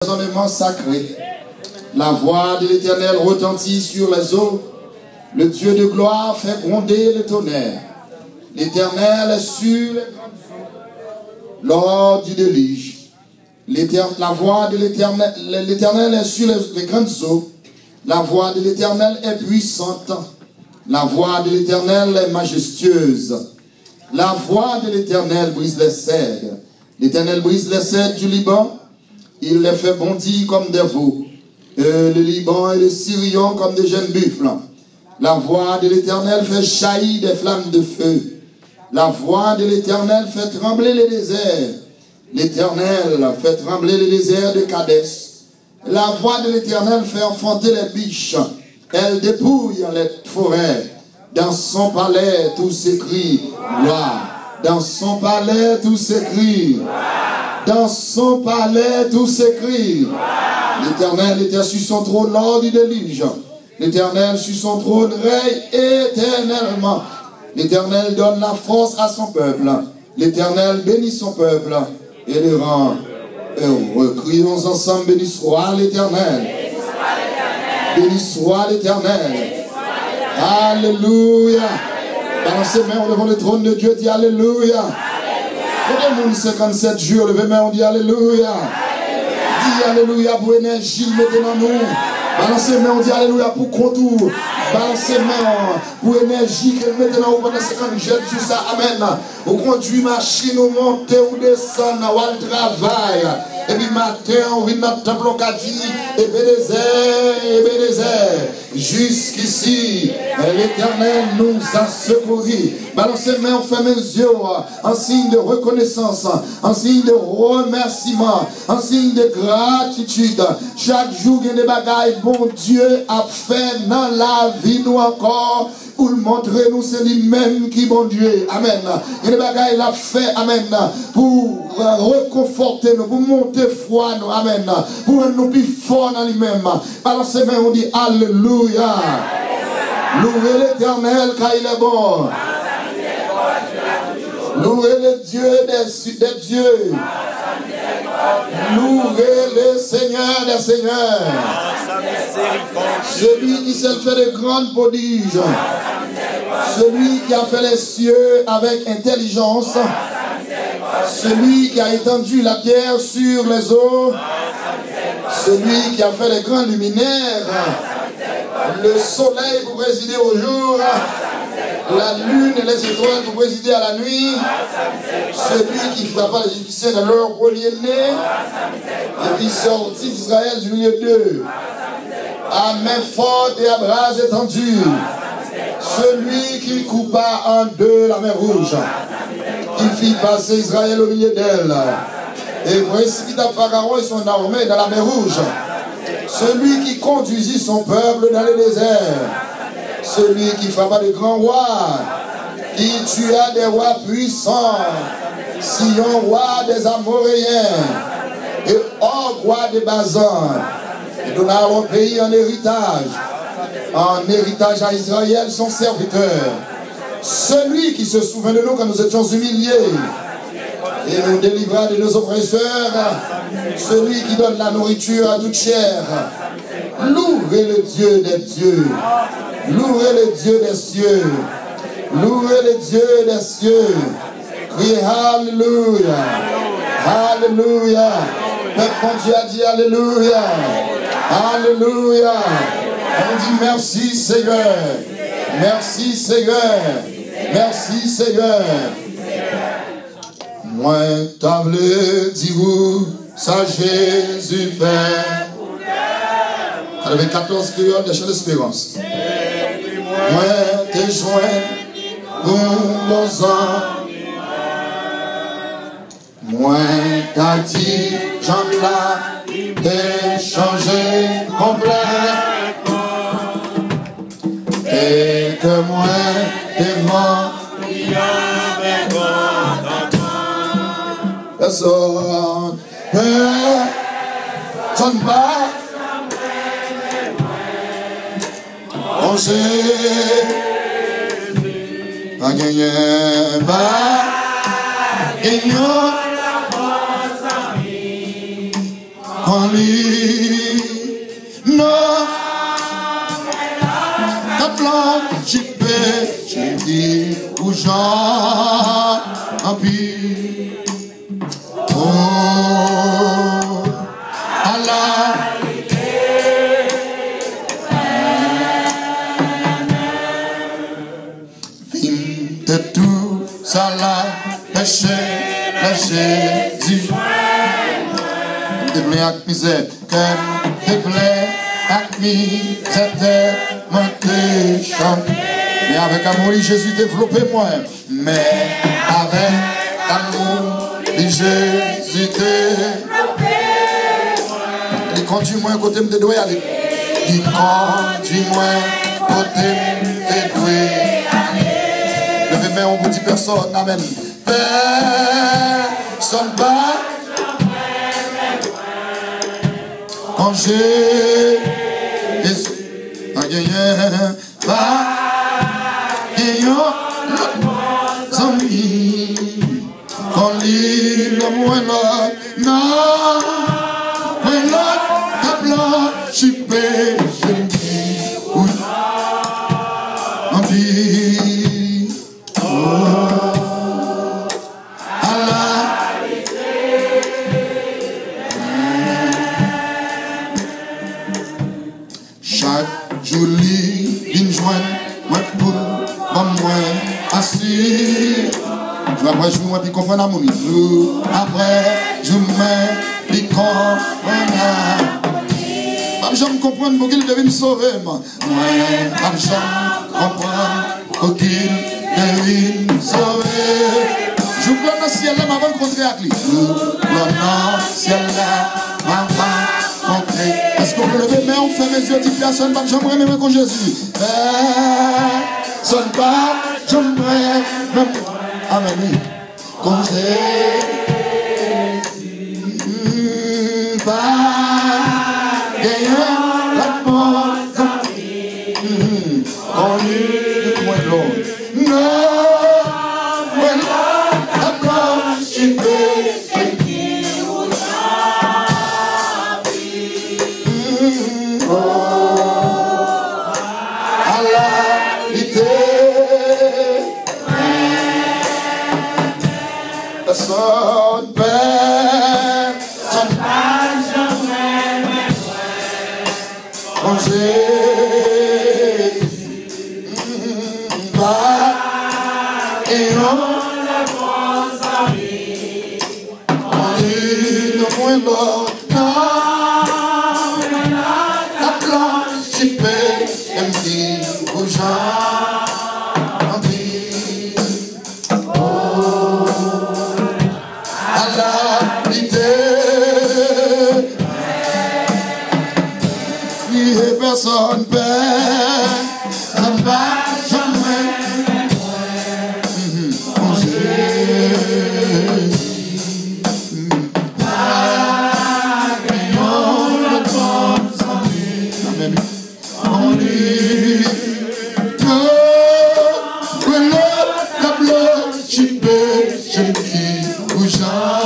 raisonnement sacré. La voix de l'Éternel retentit sur les eaux. Le Dieu de gloire fait gronder le tonnerre. L'Éternel est sur les grandes eaux lors du déluge. La voix de l'Éternel est sur les grandes eaux. La voix de l'Éternel est puissante. La voix de l'Éternel est majestueuse. La voix de l'Éternel brise les cèdres. L'Éternel brise les cèdres du Liban. Il les fait bondir comme des veaux. Le Liban et le Syrian comme des jeunes buffles. La voix de l'Éternel fait jaillir des flammes de feu. La voix de l'Éternel fait trembler les déserts. L'Éternel fait trembler les déserts de Kadès. La voix de l'Éternel fait enfanter les biches. Elle dépouille les forêts. Dans son palais, tout s'écrie gloire. Dans son palais, tout s'écrie. Dans son palais, tout s'écrie. L'Éternel était sur son trône lors du déluge. L'Éternel sur son trône règne éternellement. L'Éternel donne la force à son peuple. L'Éternel bénit son peuple et le rend heureux. Crions ensemble, béni soit l'Éternel. Béni soit l'Éternel. Alléluia. Balancez main devant le trône de Dieu, dit Alléluia. Tout le monde 57 jours, levez main, on dit Alléluia. Dis Alléluia pour énergie maintenant nous. Balancez main, on dit Alléluia pour contour. Balancez main pour énergie que maintenant on pendant 50 jours sur ça. Amen. On conduit machine, on monte ou descend, on travaille. Et puis matin, on vient dans le temple, on dit Ebenezer. Jusqu'ici, l'Éternel nous a secourus. Balancez main, on ferme les yeux en signe de reconnaissance, en signe de remerciement, en signe de gratitude. Chaque jour, il y a des bagailles, bon Dieu a fait dans la vie nous encore. Pour le montrer, nous, c'est lui-même qui bon Dieu. Amen. Il y a des bagailles, il a fait, amen, pour reconforter nous, pour monter foi nous, amen, pour nous plus fort dans lui-même. Alors, c'est même, on dit Alléluia. Louez l'Éternel car il est bon. Louez le Dieu des dieux. Louez le Seigneur des seigneurs. Celui qui s'est fait de grandes prodiges. Celui qui a fait les cieux avec intelligence. Celui qui a étendu la terre sur les eaux. Celui qui a fait les grands luminaires. Le soleil pour présider au jour. La lune et les étoiles pour présider à la nuit. Celui qui frappa les Égyptiens dans leur premier nez. Et qui sortit d'Israël du milieu d'eux. À main forte et à bras étendus. Celui qui coupa en deux la mer rouge. Il fit passer Israël au milieu d'elle. Et précipita Pharaon et son armée dans la mer rouge. Celui qui conduisit son peuple dans le désert. Celui qui frappa de grands rois. Qui tua des rois puissants. Sion, roi des Amoréens. Et Og, roi des Bazans. Et donna au pays en héritage. En héritage à Israël, son serviteur. Celui qui se souvient de nous quand nous étions humiliés et nous délivra de nos oppresseurs. Celui qui donne la nourriture à toute chair. Louez le Dieu des dieux. Louez le Dieu des cieux. Louez le Dieu des cieux. Criez Alléluia. Alléluia. Peuple Dieu a dit Alléluia. Alléluia. On dit merci Seigneur. Merci Seigneur. Merci Seigneur. Moi t'as voulu dire où ça Jésus fait. Avec 14 créoles de chants d'espérance. Moi t'es joint pour nos amis. Moi t'as dit j'en ai d'échanger complètement. Et que moi devant personne sonne pas on sait pas gagner pas gagner en lui. Non, ta plan, j'y peux, j'ai dit aux gens en pire. Oh, Allah. De tout ça là, péché, Jésus. Te plaît avec misère, te plaît avec misère, mon chante. Mais avec amour, Jésus développé moi. Mais avec amour, Jésus développé. Il conduit moi côté de doigt aller. Il conduit moi côté de doigt. Levez main, on vous dit personne, amen. Personne pas. Quand j'ai Jésus, pas gagné, pas gagné, notre ami. Quand l'île moi là, non, mais là, ta blanc, j'y peux, je me dis, oui, on dit. Chaque jolie une jointe, moi pour moi assis. Après je me dis qu'on fait un amour. Après je me dis qu'on fait un amour. Je me comprends pour qu'il devienne sauvé. Moi, je comprends qu'il devienne sauvé. Je plane dans le ciel là, ma rencontrer avec lui. Je plane dans le ciel là, ma rencontrer. Est-ce qu'on peut lever mais on fait mes yeux, dit personne, pas j'aimerais même comme Jésus. Personne pas, j'aimerais même. Amen. Comme Jésus. Pas gagner la mort. On est loin de l'autre. Non. Son père, son page, mon Jésus, et on le pense à lui, on dit le moins l'autre, non, la planche, j'y peux, elle me dit aux gens, on dit, oh. La vérité, et personne perd, ça ne va jamais. On sait, on le pense en lui. Amen. On dit que le tableau, j'y peux, je le dis aux gens.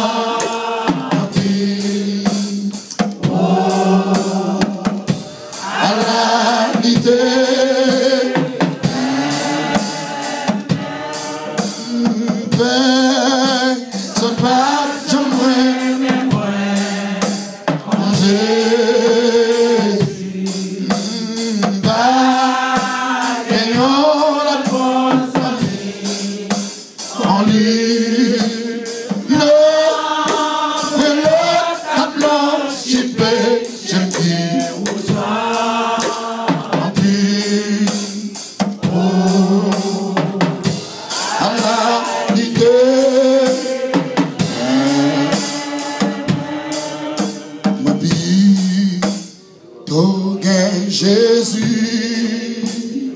Jésus,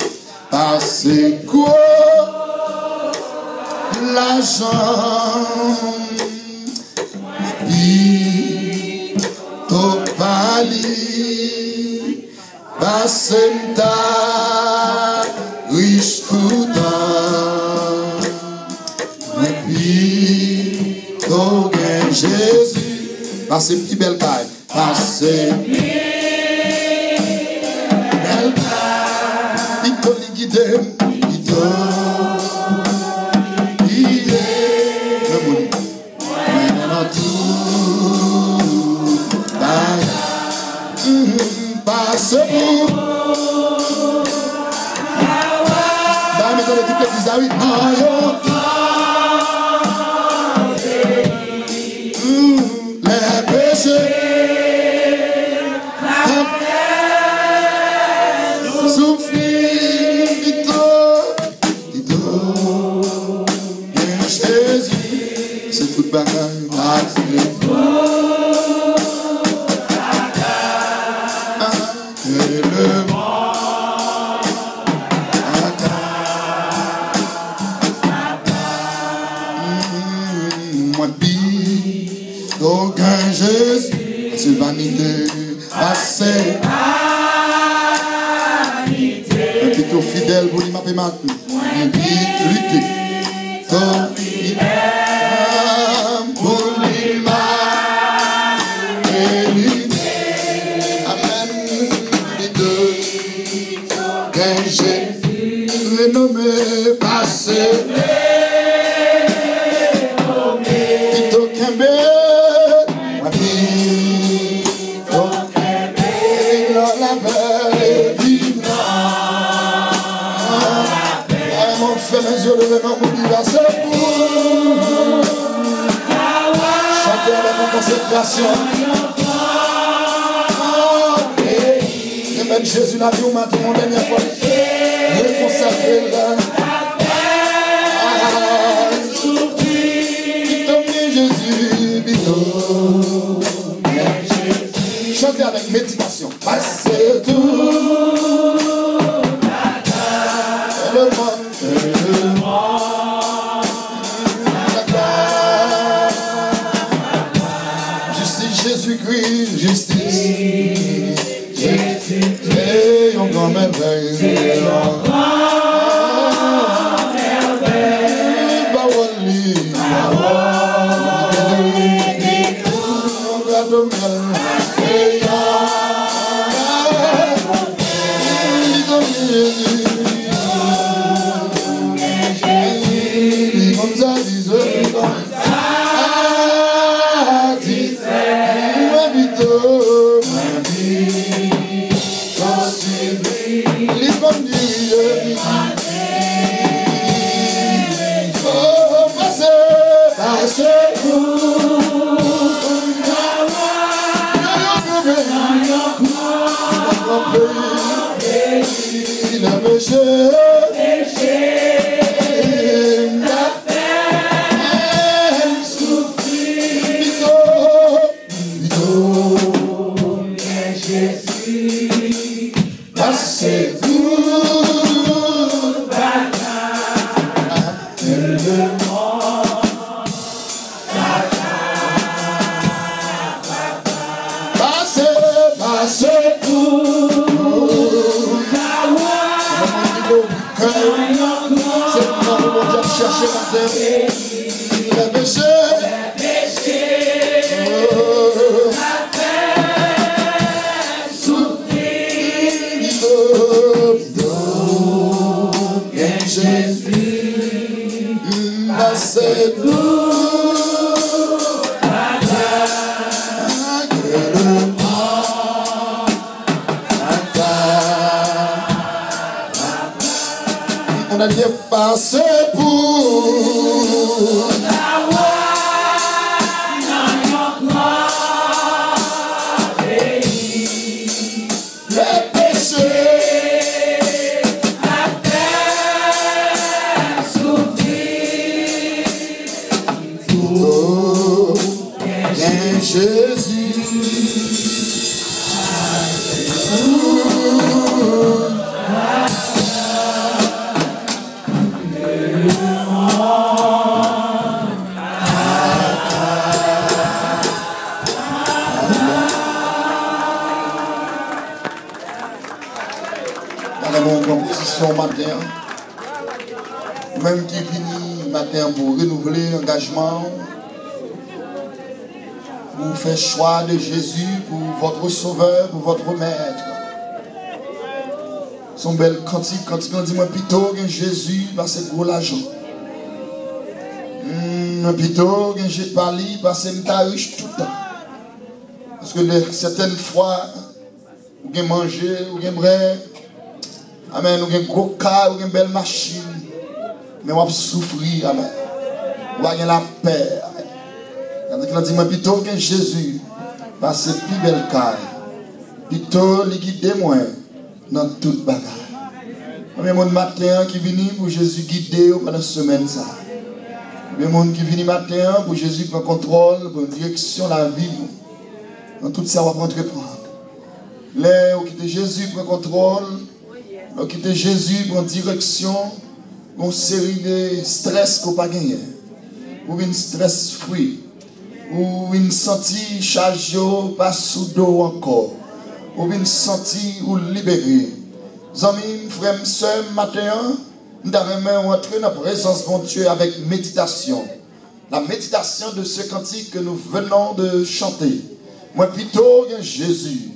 parce quoi l'argent puis ton pali parce ta riche coutant et puis ton Jésus parce petit belle caille. passé. Il peut les guider, il passe pour. Bah, mettons les toutes les petits amis. Les péchés. Souffrir, Jésus, c'est toute bagaille. Vanité, assez. Un petit tour fidèle pour lui m'appeler maintenant. Lutter. Pour lui Amen. Les deux. Qu'un Jésus renommé passé. Tito Kembe. Les yeux levés dans mon universel pour chanter avec mon consécration. Et même Jésus l'a vu au matin, mon dernière fois. Reconsacrer là. Jésus, bidon. Chantez avec méditation. Passez tout. Le monde. Justice, Jésus-Christ, justice. Et on grand merveille. On a bien passé pour les péchés, souffrir, oh, bien Jésus. Matin, même qui finit matin pour renouveler l'engagement, pour faire choix de Jésus pour votre sauveur, pour votre maître. Son bel cantique, quand on dit moi plutôt que Jésus, parce que gros l'argent. Plutôt que j'ai parlé, parce que je riche tout le temps. Parce que certaines fois, vous avez mangé, vous avez bread, amen, vous avez un gros car, vous avez une belle machine, mais vous avez souffert, amen. Vous avez la paix, amen. Quand on dit moi plutôt que Jésus, parce que c'est plus belle car, plutôt les guider moi dans toute bagarre. Il y a mon matin qui vient pour Jésus guider pendant la semaine. Il y a mon qui vient matin pour Jésus prendre contrôle, pour direction la vie. Dans tout ça, on va entreprendre. Là, on quitte Jésus pour contrôle, on quitte Jésus pour direction, une série de stress qu'on n'a pas gagné. Ou une stress free. Ou une senti chargée, pas sous dos encore. Ou une senti ou libéré. Amis, frères, sœurs, matin, nous devons entrer dans la présence de Dieu avec méditation. La méditation de ce cantique que nous venons de chanter. Moi plutôt que Jésus,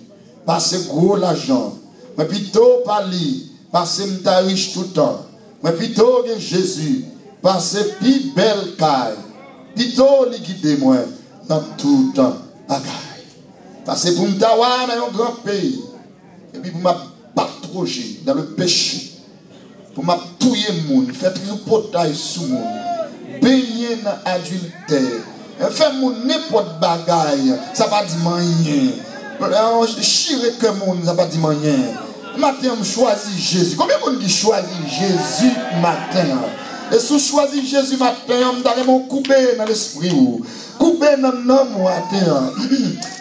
parce que gros l'argent. Moi plutôt par lui, parce que je suis riche tout le temps. Moi plutôt que Jésus, parce que plus belle caille. Plutôt lui guider moi dans tout temps bagaille. Parce que pour me dans un grand pays, et puis pour m'approcher dans le péché, pour m'appuyer le monde, faire tripotaille sous le monde, baigner dans l'adultère, faire n'importe bagaille, ça va dire rien. Chirer que le monde, ça va dire rien. Matin, je choisis Jésus. Combien de monde qui choisit Jésus matin? Et si vous choisissez Jésus matin, vous allez me couper dans l'esprit. Couper dans l'homme matin.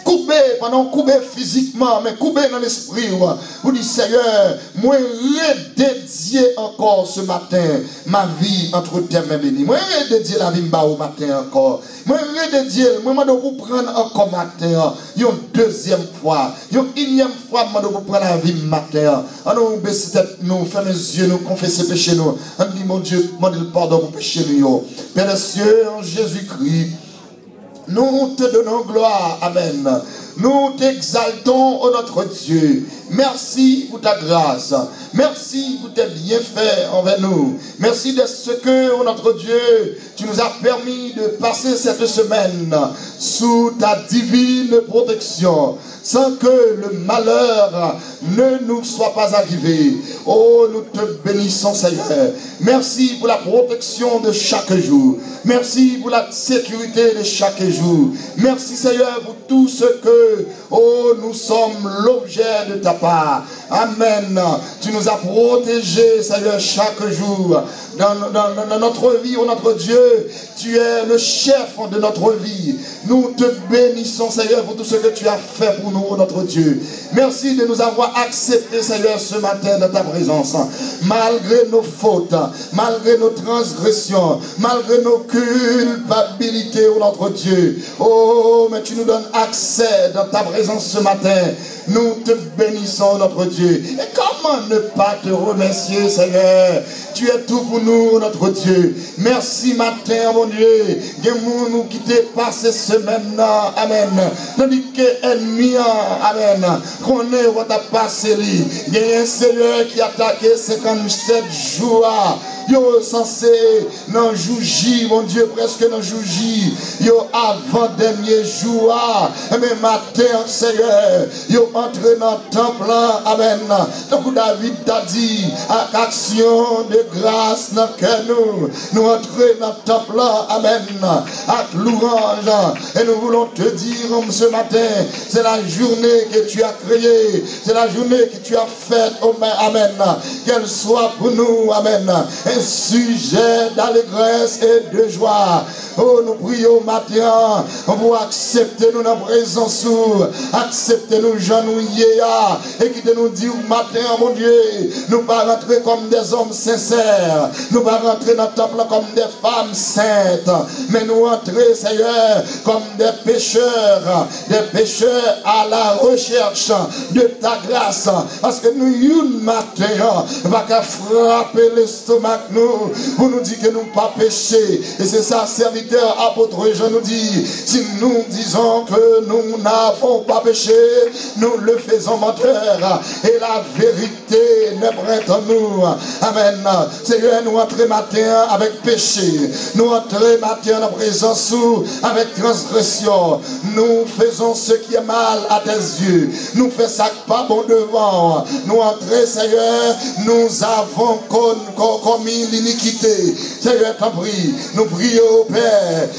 Couper, pendant couper physiquement, mais couper dans l'esprit. Vous dites, Seigneur, moi redédier encore ce matin ma vie entre tes mains bénies. Moi redédier la vie au matin encore. Moi redédier, moi je vous prendre encore matin. Une deuxième fois, une énième fois, je vous prendre la vie matin. Nous baisser tête, nous fermer les yeux, nous confesser péché nous. On dit, mon Dieu, demandez le pardon pour péché nous. Père des cieux, en Jésus-Christ, nous te donnons gloire. Amen. Nous t'exaltons, ô notre Dieu. Merci pour ta grâce. Merci pour tes bienfaits envers nous. Merci de ce que, ô notre Dieu, tu nous as permis de passer cette semaine sous ta divine protection, sans que le malheur ne nous soit pas arrivé. Oh, nous te bénissons, Seigneur. Merci pour la protection de chaque jour. Merci pour la sécurité de chaque jour. Merci, Seigneur, pour tout ce que, oh, nous sommes l'objet de ta part. Amen. Tu nous as protégés, Seigneur, chaque jour. Dans notre vie, oh notre Dieu, tu es le chef de notre vie. Nous te bénissons, Seigneur, pour tout ce que tu as fait pour nous, oh notre Dieu. Merci de nous avoir acceptés, Seigneur, ce matin dans ta présence. Malgré nos fautes, malgré nos transgressions, malgré nos culpabilités, oh notre Dieu. Oh, mais tu nous donnes accès dans ta présence ce matin. Nous te bénissons, notre Dieu. Et comment ne pas te remercier, Seigneur? Tu es tout pour nous, notre Dieu. Merci matin, mon Dieu. Nous qui t'es passé semaine-là. Amen. Tandis que ennemi, amen. Qu'on est, on t'a passé. Il y a un Seigneur qui a attaqué 57 jours. Yo censé dans Jouji, mon Dieu, presque dans Jouji. Yo avant-dernier jour. Mais matin, Seigneur, yo entré dans le temple. Amen. Donc David t'a dit, avec action de grâce dans nous entrons dans le temple. Amen. Avec louange. Et nous voulons te dire ce matin, c'est la journée que tu as créée. C'est la journée que tu as faite. Amen. Qu'elle soit pour nous. Amen. Un sujet d'allégresse et de joie. Oh, nous prions matin pour accepter nous dans la présence, accepter nous genouiller et qui nous dit matin, mon Dieu, nous pas rentrer comme des hommes sincères, nous pas rentrer dans le temple comme des femmes saintes, mais nous entrer, Seigneur, comme des pécheurs à la recherche de ta grâce, parce que nous, une matin, va qu'à frapper l'estomac avec nous pour nous dire que nous ne pas péché. Et c'est ça, serviteur, apôtre Jean nous dit, si nous disons que nous n'avons pas péché, nous le faisons menteur. Et la vérité n'est prête en nous. Amen. Seigneur, nous entrons matin avec péché. Nous entrons matin en présence avec transgression. Nous faisons ce qui est mal à tes yeux. Nous faisons ça pas bon devant. Nous entrons, Seigneur, nous avons commis l'iniquité. Seigneur, t'en prie. Nous prions, Père.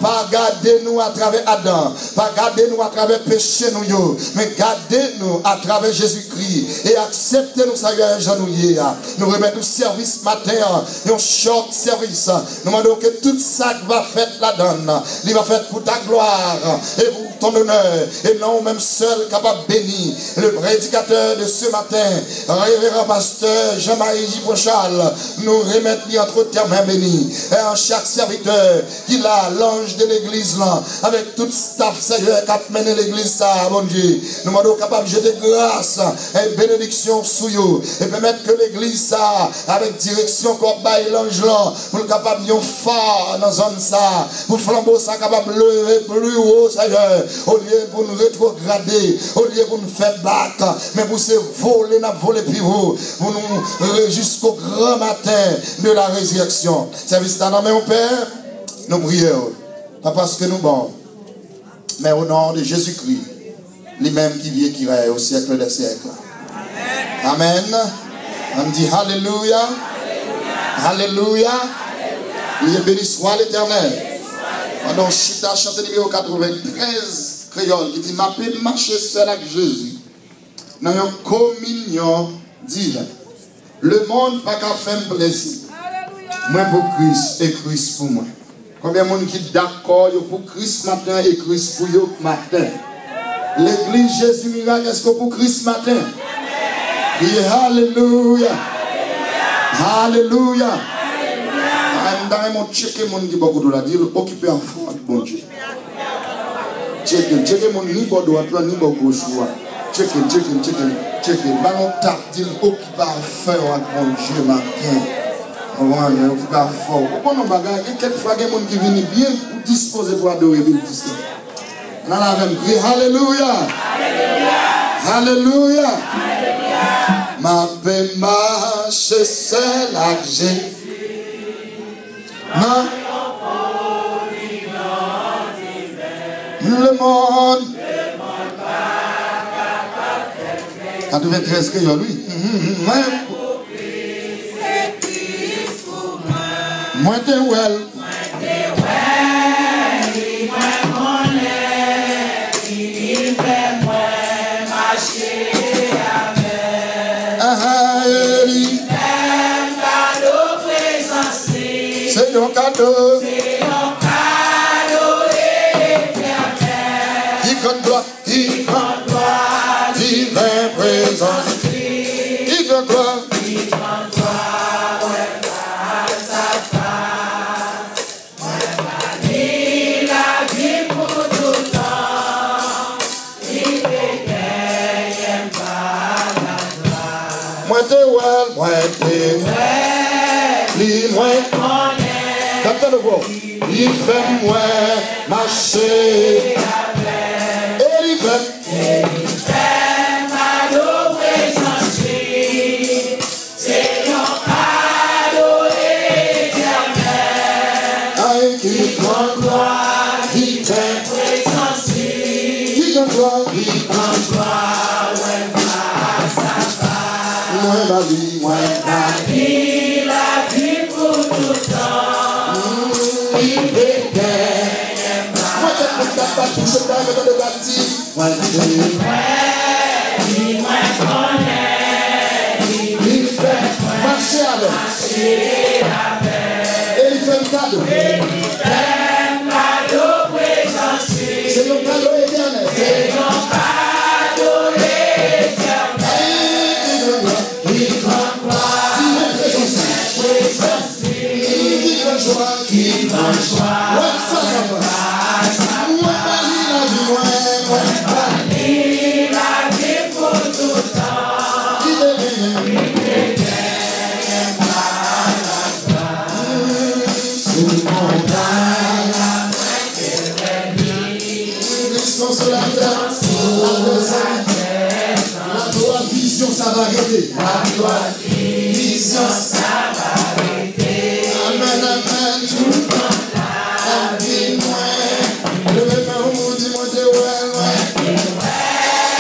Pas garder nous à travers Adam. Pas garder nous à travers péché nous. Mais gardez-nous à travers Jésus-Christ. Et acceptez-nous, Seigneur, Jean-Nouillet. Nous remettons service matin. Et on short service. Nous demandons que tout ça va faire la donne. Il va faire pour ta gloire et pour ton honneur. Et non même seul capable de bénir. Le prédicateur de ce matin, révérend pasteur Jean-Marie Gipochal, nous remettre entre tes mains bénies. Et en chaque serviteur, qu'il a l'ange de l'église là, avec tout staff, Seigneur, qui a mené l'église ça, mon Dieu. Nous demandons capable de jeter grâce et bénédiction sur eux. Et permettre que l'église ça, avec direction comme bail l'ange là, pour le capable de phare dans zone ça, pour flambeau ça capable de lever plus haut, Seigneur, au lieu pour nous rétrograder, au lieu pour nous faire battre, mais pour se voler, nous voler plus haut, pour nous jusqu'au grand matin de la résurrection. Service dans mon Père, nous prions, pas parce que nous bons, mais au nom de Jésus-Christ, lui-même qui vit et qui règne au siècle des siècles. Amen. On dit Alléluia. Alléluia. Il est béni soit l'Éternel. Pendant Chita chanté numéro 93, créole, qui dit ma paix marcher seul avec Jésus. Dans une communion divine. Le monde n'a qu'à faire plaisir. Moi pour Christ et Christ pour moi. Combien de monde qui est d'accord pour Christ matin et Christ pour eux matin? L'église Jésus miracle, est-ce que pour Christ matin? Oui, Alléluia. Alléluia. Dans mon checker mon qui beaucoup de la dire occupé en fond bon Dieu. Checker mon ni bon droit ni bon gauche. Checker. Ballon tap dit occupé en fond bon Dieu matin. On va occupé en fond. Pourquoi on bagarre quelquefois des gens qui viennent bien disposer pour adorer le Christ. On a la même cri Alléluia. Alléluia. Ma paix marche seule avec Jésus. Le monde 93 que lui moi t'es well c'est un cadeau. C'est un cadeau éternel. Il compte gloire, divine présence. Il compte gloire, ouais, face à face. Il a vie pour tout le temps. Il fait qu'elle pas la gloire. Moi t'es well, moi t'es well. Moi il fait moi marcher et il fait ma présence c'est un cadeau éternel qui prend gloire qui fait présence qui prend gloire ouais face à face moi la vie la vie pour tout le temps. C'est un cadeau éternel. C'est un cadeau vision ça va arrêter. La gloire, vision ça va arrêter. Amen, amen. Tout le temps la vie moins. Le même amour, dis-moi de ouais.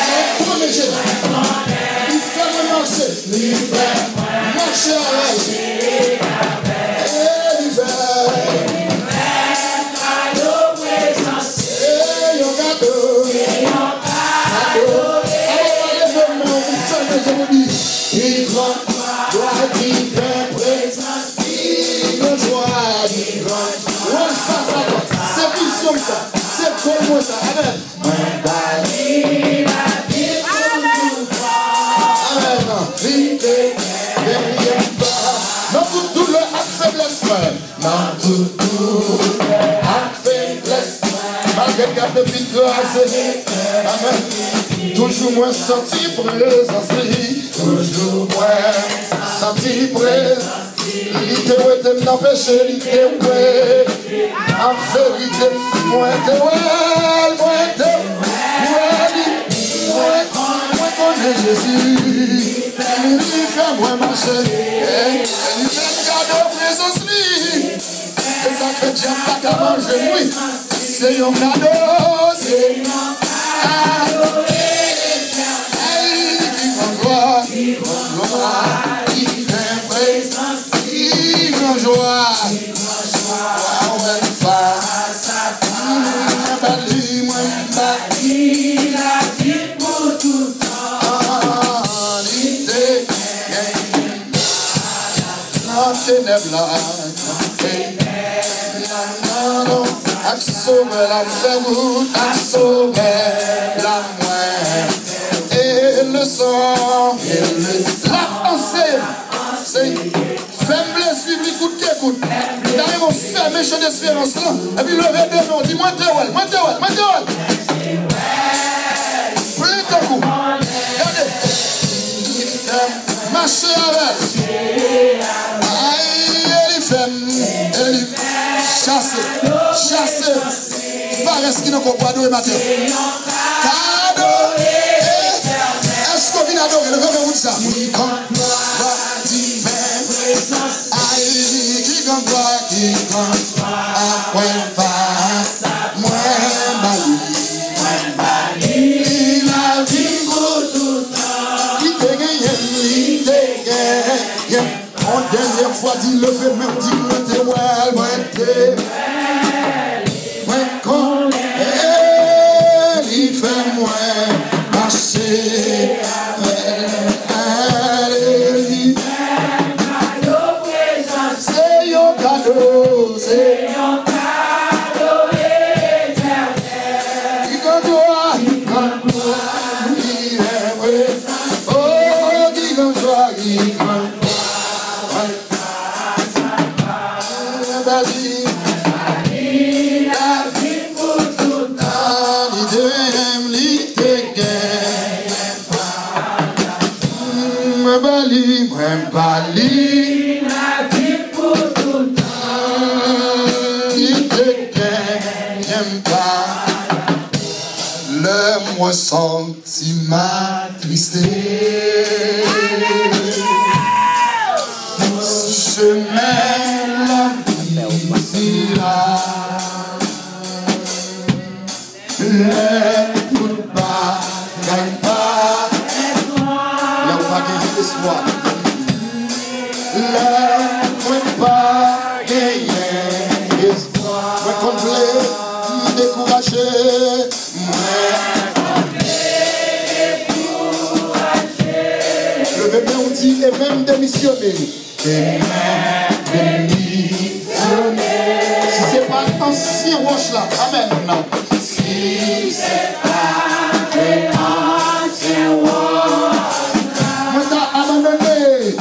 Le premier Jésus, il fait me marcher. Il fait marcher avec. Et il fait. Il grand, gloire qui fait présence, il nous joie, il grand. Ouais, ça, c'est vision ça, c'est pour moi ça, amen. Amen. Dans tout douleur, à faiblesse, dans tout douleur, à faiblesse, malgré garde de vie grâce, amen. Toujours moins sorti présence, toujours moins sorti présence. Il te ouette m'empêcher, il te ouette. En vérité, moi te ouette, moi te ouette. Moi connais Jésus. Il fait moi marcher. Il fait cadeau présence. Et ça fait déjà pas qu'à manger, oui. C'est un cadeau, c'est un cadeau. Il fait présence, il en joie. Il a dit pour tout temps. La fait route, la moelle et le sang, la pensée, c'est faible suivre l'écoute qui écoute. D'ailleurs, on fait méchant d'espérance là, et puis lever de nom, dis-moi t'es ouais, moi t'es ouais, moi t'es ouais. Plus de coup, regardez, marcher avec, aïe, elle fait, chasser, pas ce qui ne comprend pas matin. Cadeau, est-ce qu'on vient adorer le grand vous ça? Oui, quand gloire, aïe, qui quand gloire, après face, moi, Bali, il a dit pour tout temps. Il te gagne, en dernière fois, dit le fait même, dit que t'es well, moi, t'es. Il fait moins marcher. C'est un cadeau, c'est un cadeau éternel. Il condoit, il est vrai. Oh, il condoit, il condoit. Bali, la vie pour tout le temps. Il te gagne pas. Le moi senti ma tristesse. Je mets la vie là. N'écoute pas, gagne pas. Là on va gagner l'espoir. Ne pas gagner espoir. Me complet, découragé. Le bébé on dit et même démissionné. Et même démissionné. Si c'est pas l'ancien roche là, amen. Non. Si c'est pas l'ancien roche, moi t'as abandonné.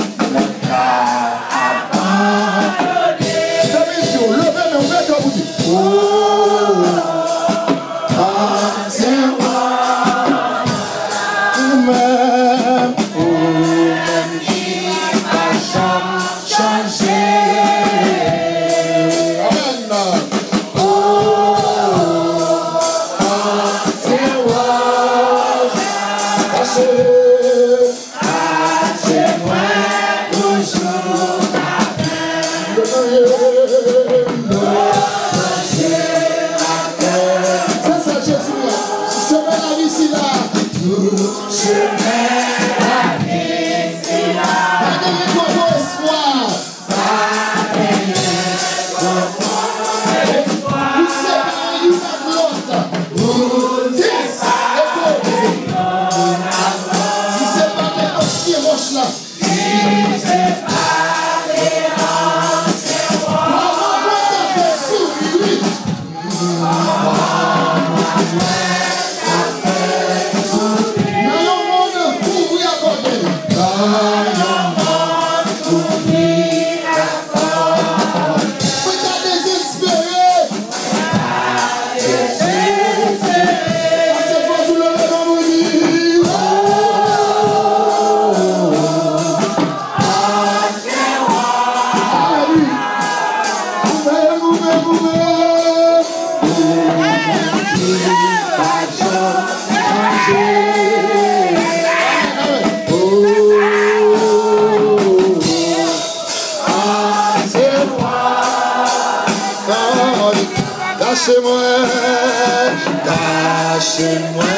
Cachez-moi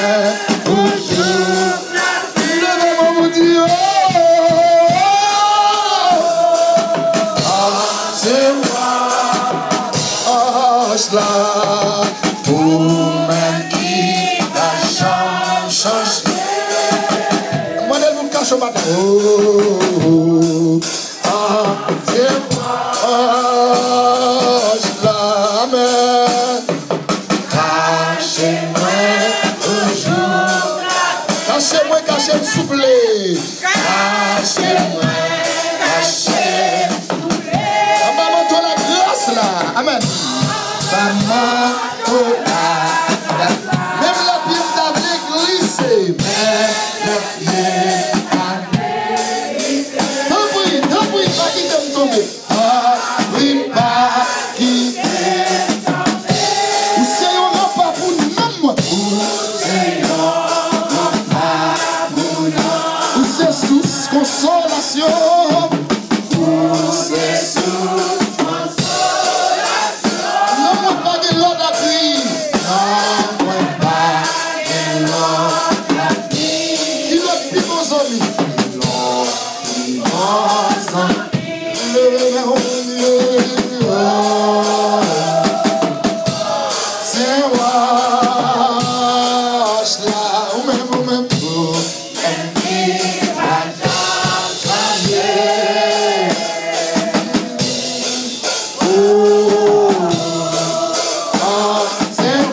toujours. Levez-moi vous dire cachez-moi. Cela pour même qui la change. Moi je vous cache au matin. Cachez-moi. Cela amen. Cachez-moi toujours. Cachez-moi, cachez-moi, souple. Cachez-moi, cachez-moi, souple. Maman, toi la grâce là. Amen. Maman, toi la grâce. Même la pierre t'a glissé. Même la pierre t'a glissé. Tant pis, pas qui t'aime tomber. Oui, pas qui t'aime tomber. Ou c'est un repas pour nous. Ou c'est un repas pour nous. Ou c'est sous consolation. Ou c'est sous consolation. Non, moi pas de l'ordre à prix. Non, moi pas de l'ordre à prix. Qui l'a pris vos amis? Qui l'a c'est moi, là, ou même, qui va changer. C'est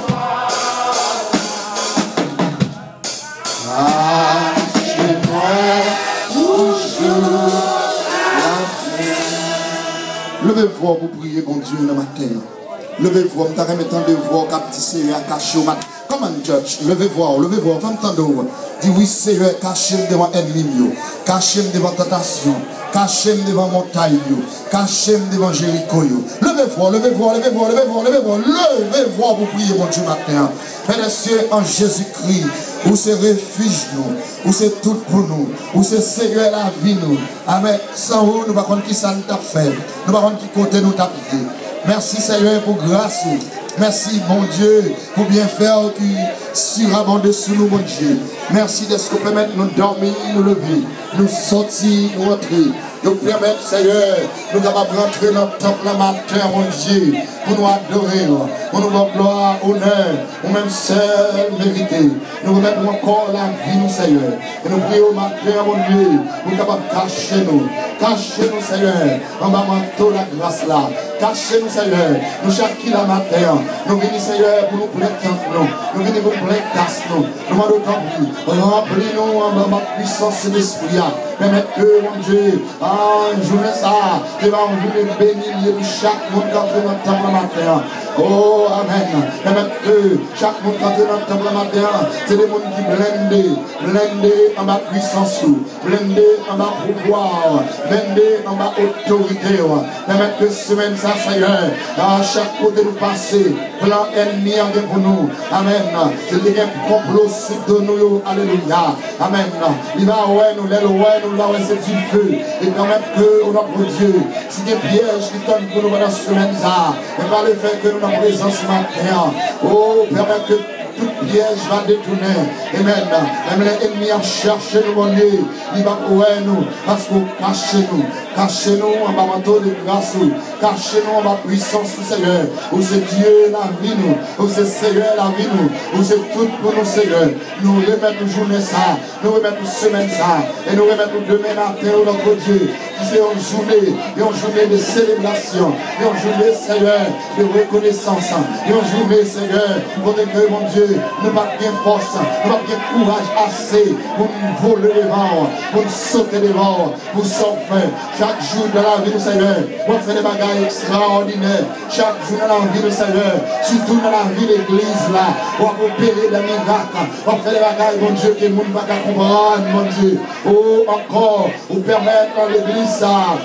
moi, chez moi, toujours la paix. Levez-vous pour prier, bon Dieu, le matin. Levez-vous, on t'a remis tant de voix, cap dit Seigneur, caché au matin. Come on, church, levez-vous, entendez-vous. Dis oui, Seigneur, cachez-le devant l'ennemi, cachez-le devant tentation, cachez-le devant montagne, cachez-le devant Jéricho. Levez-vous, pour prier, mon Dieu, matin. Père des cieux, en Jésus-Christ, où c'est refuge nous, où c'est tout pour nous, où c'est Seigneur la vie nous. Amen. Sans vous, nous ne savons pas qui ça nous t'a fait, nous ne savons pas qui côté nous t'a quitté. Merci Seigneur pour grâce. Merci mon Dieu pour bien faire qui surabonde sous nous mon Dieu. Merci de ce que permettre nous dormir, nous lever, nous sortir, nous entrer. Nous permettre Seigneur, nous capables rentrer dans le temple le matin mon Dieu, pour nous adorer, pour nous rendre gloire, honneur, ou même seul mérité. Nous remettons encore la vie nous Seigneur. Et nous prions au matin mon Dieu, nous capables de cacher nous Seigneur, en bas manteau la grâce là. Cachez-nous Seigneur, nous chaque la matin, nous venons Seigneur pour nous plaindre nous venons pour nous plaindre nous demandons tant pis, remplis-nous en bas puissance de l'esprit, permettez que mon Dieu, en journée ça, tu vas en journée bénir chaque monde qui entre dans le temple le matin. Oh amen, permettez que chaque monde qui entre dans le temple le matin, c'est des gens qui blindés en bas puissance, blindés en bas pouvoir, blindés en bas autorité, permettez que semaine Seigneur, à chaque côté nous passer, plan ennemi pour nous. Amen. C'est des complots sur nous. Alléluia. Amen. Il va ouais nous, nous va c'est du feu. Et quand même que notre Dieu, si des pièges qui tombent pour nous dans ce semaine, et par le fait que nous avons présence matin, oh, permet que toute piège va détourner. Amen. Même l'ennemi a cherché nous, mon Dieu. Il va courir nous. Parce que cachez-nous. Cachez-nous en bas manteau de grâce. Cachez-nous en bas puissance, Seigneur. Où c'est Dieu la vie nous. Où c'est Seigneur la vie nous. Où c'est tout pour nous, Seigneur. Nous remettons journée ça. Nous remettons semaine ça. Et nous remettons demain matin, notre Dieu. C'est une journée de célébration. Une journée, Seigneur, de reconnaissance. Une journée, Seigneur, pour que, mon Dieu, nous pas bien force, nous pas bien courage assez pour nous voler devant, pour nous sauter devant, pour sortir. Chaque jour dans la vie du Seigneur, on fait des bagages extraordinaires. Chaque jour dans la vie du Seigneur, surtout dans la vie de l'église là, on va opérer des miracles. On fait des bagages, mon Dieu, que le monde ne va pas comprendre, mon Dieu. Oh, encore, vous permettre dans l'église ça.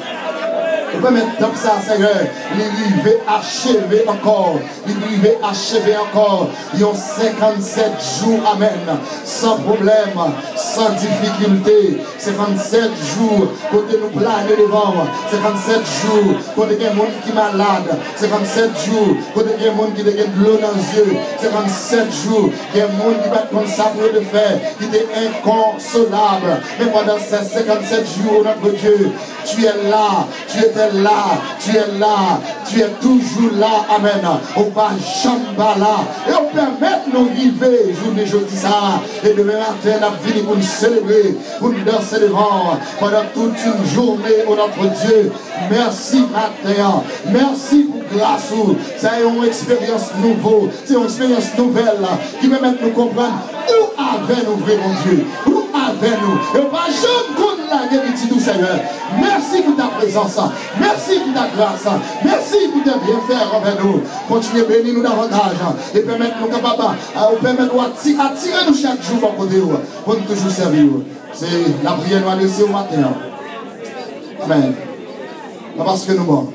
On peut mettre comme ça, Seigneur. Il veut achever encore. Il veut achever encore. Ils ont 57 jours, amen. Sans problème, sans difficulté. 57 jours, côté nous planer devant. 57 jours, côté il y a des gens qui sont malades. 57 jours, côté il y a des gens qui ont de l'eau dans les yeux. 57 jours, il y a des gens qui battent comme ça pour le faire. Qui est inconsolable. Mais pendant ces 57 jours, notre Dieu, tu es là. Tu étais là, tu es là, tu es toujours là, amen. On va jamais là. Et on permet de nous vivre, journée jeudi ça. Et demain matin, on a fini pour nous célébrer, pour nous danser devant, pendant toute une journée, oh notre Dieu. Merci matin, merci pour grâce. C'est une expérience nouvelle, c'est une expérience nouvelle qui va mettre nous comprendre où avait nous vrai, mon Dieu. Où avait nous. Et on va jamais la guérison du Seigneur. Merci pour ta présence. Merci pour ta grâce. Merci pour tes bienfaits envers nous. Continuez à bénir nous davantage. Et permettre nous capables, permettre nous attirer nous chaque jour pour côté pour nous toujours servir. C'est la prière nous adresser au matin. Amen. Pas parce que nous morts,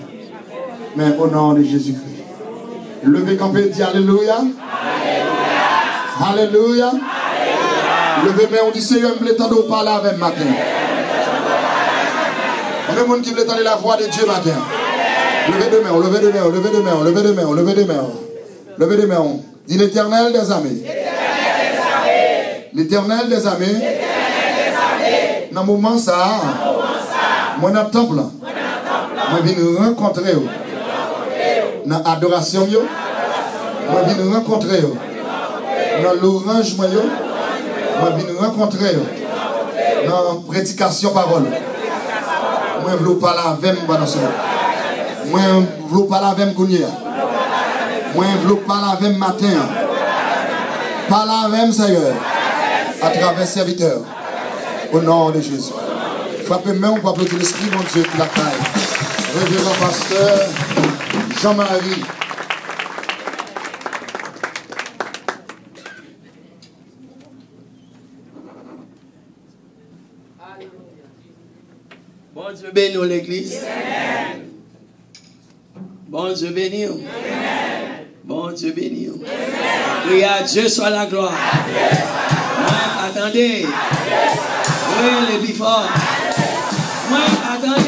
mais au nom de Jésus-Christ. Levez campé, dit Alléluia. Alléluia. Alléluia. Levez main, on dit Seigneur, je voulais t'entendre parler avec matin. Il y a des gens qui veulent entendre la voix de Dieu matin. Levez deux mains, levez deux mains, levez deux mains, levez deux mains, levez deux mains. Levez deux mains. Dis l'Éternel des armées. L'Éternel des armées. Dans le moment ça, moi dans le temple, moi je viens rencontrer. Dans l'adoration, moi je viens rencontrer. Dans l'orange, moi je viens rencontrer. Dans la prédication parole. Moi, je ne veux pas la avec moi. Moi, je ne veux pas la avec moi. Moi, je ne veux pas la avec matin. Pas la avec Seigneur. À travers serviteur. Au nom de Jésus. Frappez main pour applaudir l'Esprit, mon Dieu, pour la taille. Révérend pasteur Jean-Marie. Bon Dieu bénit l'église. Bon Dieu bénit. Bon Dieu bénit. Priez à Dieu soit la gloire. Attendez. Oui, les plus forts. Moi, attendez.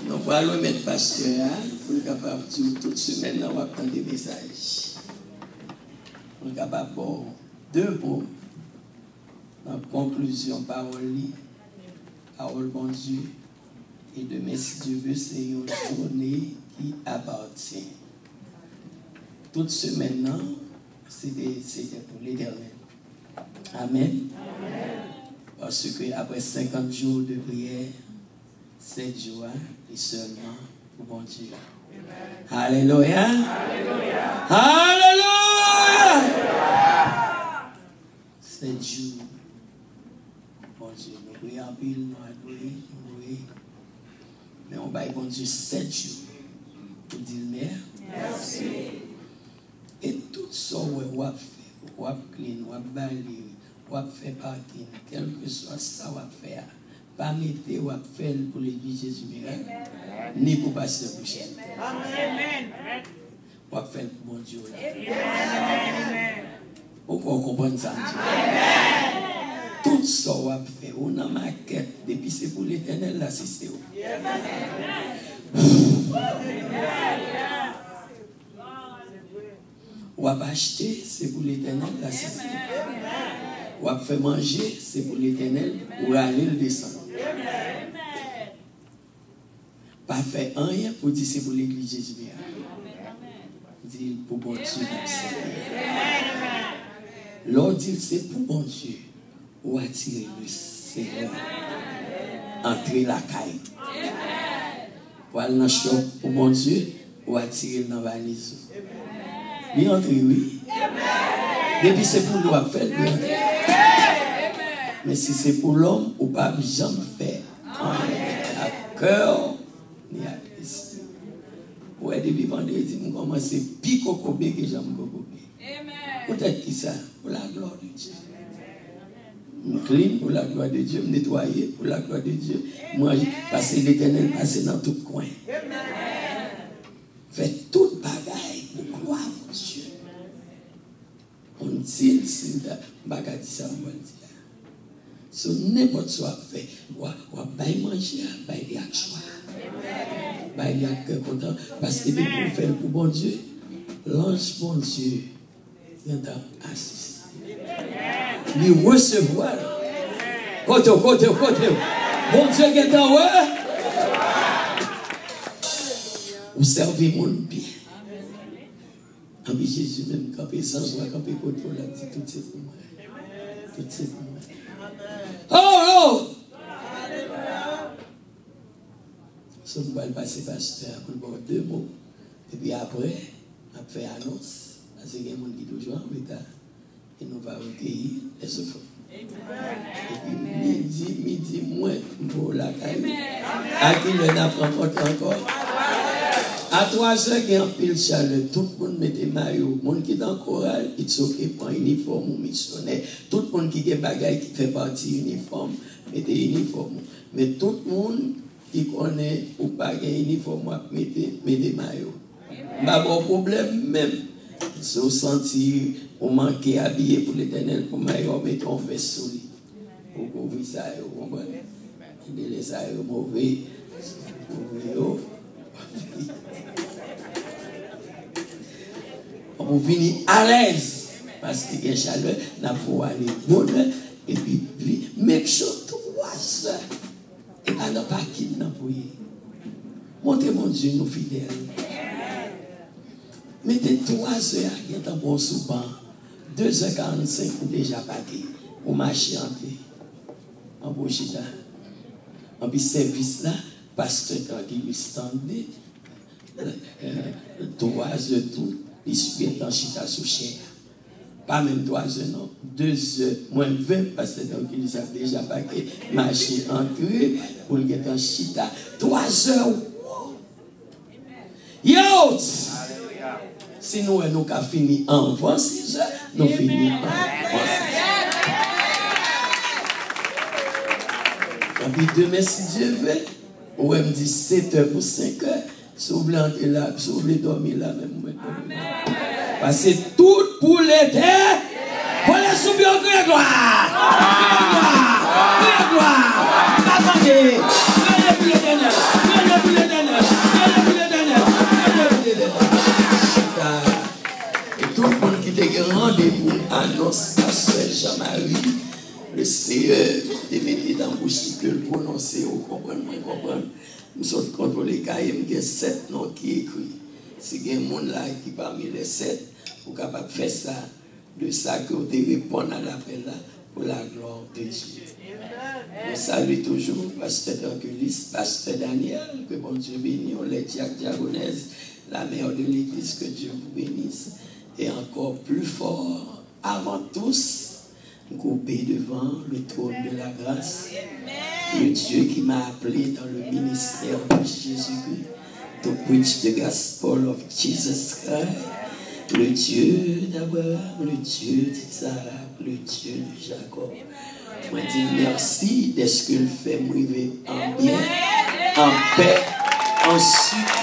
Nous allons mettre pasteur pour être capable de dire toute semaine, on va prendre des messages. On est capable de deux mots. En conclusion, parole bon Dieu. Et demain, si Dieu veut, c'est une journée qui appartient. Toute semaine, c'était pour l'Éternel. Amen. Parce que après 50 jours de prière, 7 jours, et seulement pour bon Dieu. Alléluia. Alléluia. Alléluia. 7 jours. Bon Dieu, nous prions en pile, nous adorons, nous louons. Mais on va bon Dieu 7 jours. Pour dire merci. Et tout ça, on va faire, on va clean, on va balayer, on va faire parking, quel que soit ça, on va faire. Pas mettre ou faire pour l'église Jésus miracle, ni pour passer le boucher. Amen. On va faire pour mon Dieu. Pourquoi comprendre ça? Tout ça on va faire, on a ma quête, depuis c'est pour l'éternel, là, c'est où. On va acheter, c'est pour l'éternel, là, c'est où. On va faire manger, c'est pour l'éternel, ou aller le descendre. Pas faire rien pour dire c'est pour l'église Jésus. Dit pour bon Dieu. L'on dit c'est pour bon Dieu. Ou attirer le Seigneur. Entrer la caille. Ou aller dans le shop pour bon Dieu. Ou attirer dans la valise. Lui entrer, oui. Depuis c'est pour nous à faire, lui entrer. Mais si c'est pour l'homme, ou pas jamais faire. À cœur, ni à l'esprit. Ouais, depuis vendredi, nous commençons à piquer que j'aime beaucoup. Peut-être que ça, pour la gloire de Dieu. Nous clean pour la gloire de Dieu, nous nettoyer pour la gloire de Dieu. Moi, passer l'éternel, passer dans tout coin. Faites toute bagaille pour croire en Dieu. On dit, si bagaille ça, on va dire. So, n'importe quoi fait, on va manger, on va y aller choix. On va y aller cœur content. Parce que pour faire pour bon Dieu, l'ange bon Dieu vient d'assister. Lui recevoir. Côté. Bon Dieu qui est en haut. Vous servez mon bien. En puis Jésus même, quand il sans joie, quand il contrôle, il dit tout c'est pour moi. Tout c'est pour moi. Oh! So, nous allons passer pasteur pour voir 2 mots. Et puis après, on fait annonce. Parce qu'il y a des gens qui sont toujours en retard. Et nous allons recueillir les offres. Et puis midi, moins pour la caille. À qui le n'a pas encore. À 3 heures, il y a un pile chaleur. Tout le monde met des maillots. Le monde qui est en chorale, il s'occupe en uniforme ou missionnaire. Tout le monde qui a des bagailles qui fait partie uniforme, met des uniformes. Mais tout le monde qui connaît ou pas un uniforme, met des maillots. Pas bon problème même. Si vous sentez ou manquez habillé pour l'éternel, pour maillot, mettez un veste sur lui. Pour couvrir ça, vous comprenez? Les ça mauvais. On vient à l'aise parce qu'il y a chaleur, on a pour aller bonheur et puis make sure 3 heures et pas n'a pas qui n'a pour y. Montez mon Dieu nous fidèles. Mettez 3 heures qui est en bon souvent 2h45 ou déjà parti ou marcher en Bochita. En puis service là, pasteur qui lui standait 3 heures tout. Il subit en chita sous chair. Pas même 3 heures, non. 2 heures, moins 20, parce que il a déjà paquet, marché, entré, pour le get en chita. 3 heures. Yo! Si nous avons fini en 26 heures, nous finissons en 26 heures. Et puis demain, si Dieu veut, on me dit 7 heures pour 5 heures. Si vous voulez entrer là, si vous voulez dormir là, même vous parce que tout pour l'été, pour les soumis au gré gloire. Attendez, pour l'éternel. Et tout le monde qui était rendez-vous annonce à Sœur Jean-Marie, le Seigneur, de mettre dans la bouche que le prononcer, vous comprenez. Nous sommes contrôlés car il y a 7 noms qui écrits. Si il y a un monde là qui parmi les 7, vous êtes capable de faire ça, de ça que vous devez répondre à l'appel là pour la gloire de Dieu. Je salue toujours Pasteur Hercules, Pasteur Daniel, que bon Dieu bénisse, les diaconaises, la mère de l'Église, que Dieu vous bénisse. Et encore plus fort, avant tous, groupé devant le trône de la grâce. Le Dieu qui m'a appelé dans le ministère de Jésus-Christ, to preach the gospel of Jesus Christ, le Dieu d'Abraham, le Dieu d'Isaac, le Dieu de Jacob. Moi, je dis merci de ce qu'il fait m'arriver en bien, en paix, en sucre.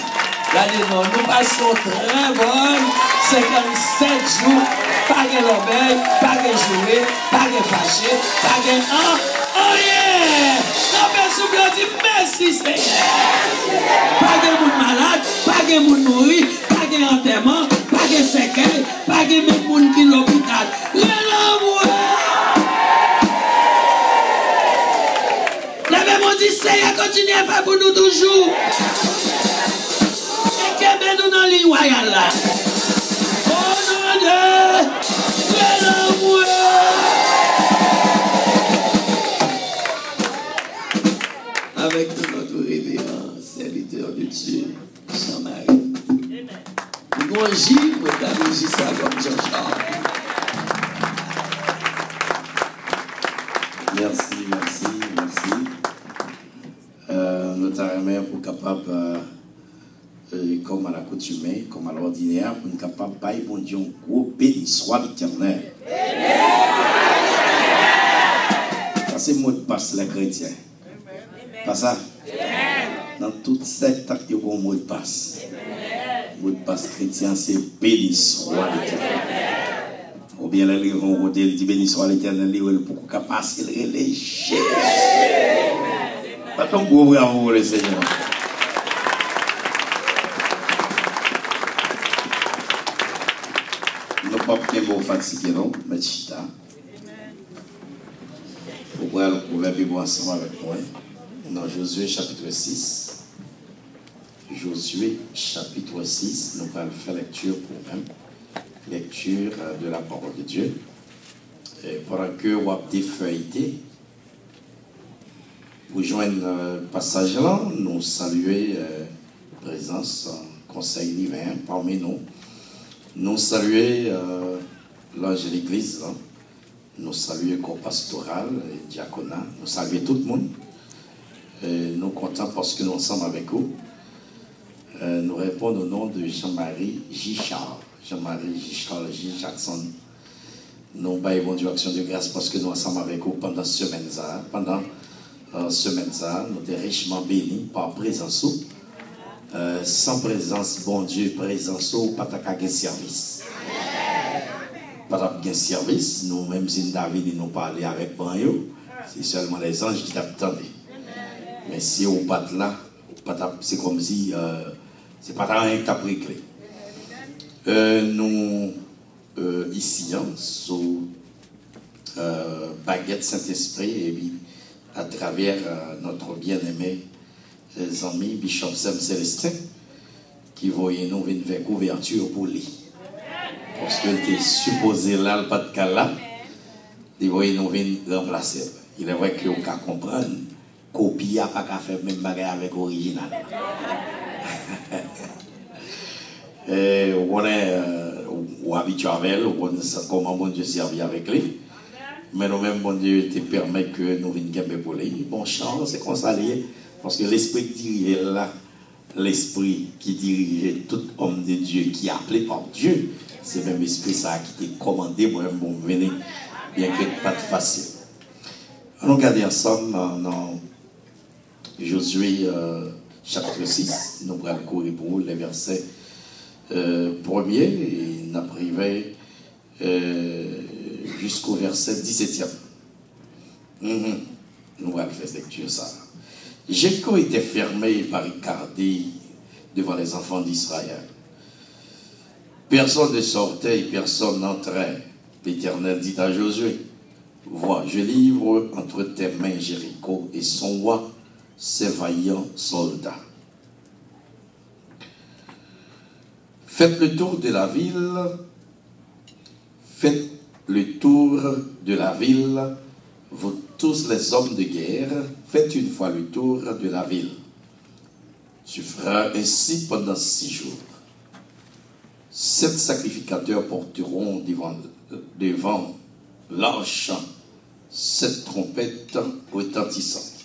Regardez-nous, nous passons très bonnes 57 jours pas de l'obéi, pas de jouer, pas de fâcher, pas de oh yeah! Non, mais souple dit merci Seigneur. Pas de monde malade, pas de monde mourir, pas de enterrement, pas de séquelles, pas de même monde qui l'hôpital. La même on dit Seigneur continue à faire pour nous toujours. Et que nous dans les royales là. Oh non de l'amour. Avec notre révérend serviteur de Dieu, Jean-Marie. Nous avons gîte pour t'amuser ça comme Jean-Charles. Merci. Notre armée pour capable, comme à l'accoutumée, comme à l'ordinaire, pour nous capable de bailler bon Dieu, un gros béni soit l'Éternel. Ça c'est le mot de passe les chrétiens. Pas ça? Dans toute secte, il y a un mot de passe. Le mot de passe chrétien, c'est béni soit l'Éternel. Ou bien les livres vont dire béni soit l'Éternel, pour qu'on passe les Jésus. Pas ton gros bravo, le Seigneur. Nous ne sommes pas bien fatigués, non? Mais chita. Pourquoi le proverbe ensemble avec moi? Dans Josué chapitre 6. Josué chapitre 6. Nous allons faire lecture pour même. Lecture de la parole de Dieu. Et pendant que vous avez feuilleté, pour joindre le passage là, nous saluons la présence conseil divin parmi nous. Nous saluons l'ange de l'église, nous saluons le corps pastoral, le diaconat, nous saluons tout le monde. Nous sommes contents parce que nous sommes avec vous. Nous répondons au nom de Jean-Marie Gichard. Jean-Marie Gichard J. Jackson. Nous baillons Dieu action de grâce parce que nous sommes avec vous pendant cette semaine. Pendant semaine, nous sommes richement bénis par présence. Sans présence, bon Dieu, présence, pas de service. Pas de service, nous-mêmes, si David nous parler avec Banyo, c'est seulement les anges qui t'attendent. Mais si vous pas là, c'est comme si c'est pas rien que tu as pris clé. Nous, ici, sous Baguette Saint-Esprit, et puis à travers notre bien-aimé ami Bishop Sam Célestin, qui voyait nous venir faire couverture pour lui. Parce qu'il était supposé là, le pas de cas là, il voyait nous venir remplacer. Il est vrai que vous pouvez comprendre, copie n'a pas qu'à faire même bagarre avec l'original. On est habitué avec elle, on connaît comment bon Dieu servit avec lui. Mais nous-mêmes, bon Dieu, te permet que nous venions gagner pour lui. Bon chance, c'est qu'on s'allie. Parce que l'esprit qui dirige là, l'esprit qui dirige tout homme de Dieu qui est appelé par Dieu, c'est même l'esprit ça qui t'a commandé pour venir, bien que pas de facile. Nous regardons ensemble dans Josué chapitre 6, nous allons courir pour les versets premiers et nous arrivons jusqu'au verset 17e. Nous allons faire lecture ça. Jéricho était fermé et barricadé devant les enfants d'Israël. Personne ne sortait et personne n'entrait. L'Éternel dit à Josué, vois, je livre entre tes mains Jéricho et son roi, ses vaillants soldats. Faites le tour de la ville. Faites le tour de la ville, vous tous les hommes de guerre, faites une fois le tour de la ville. Tu feras ainsi pendant 6 jours. 7 sacrificateurs porteront devant l'arche 7 trompettes retentissantes.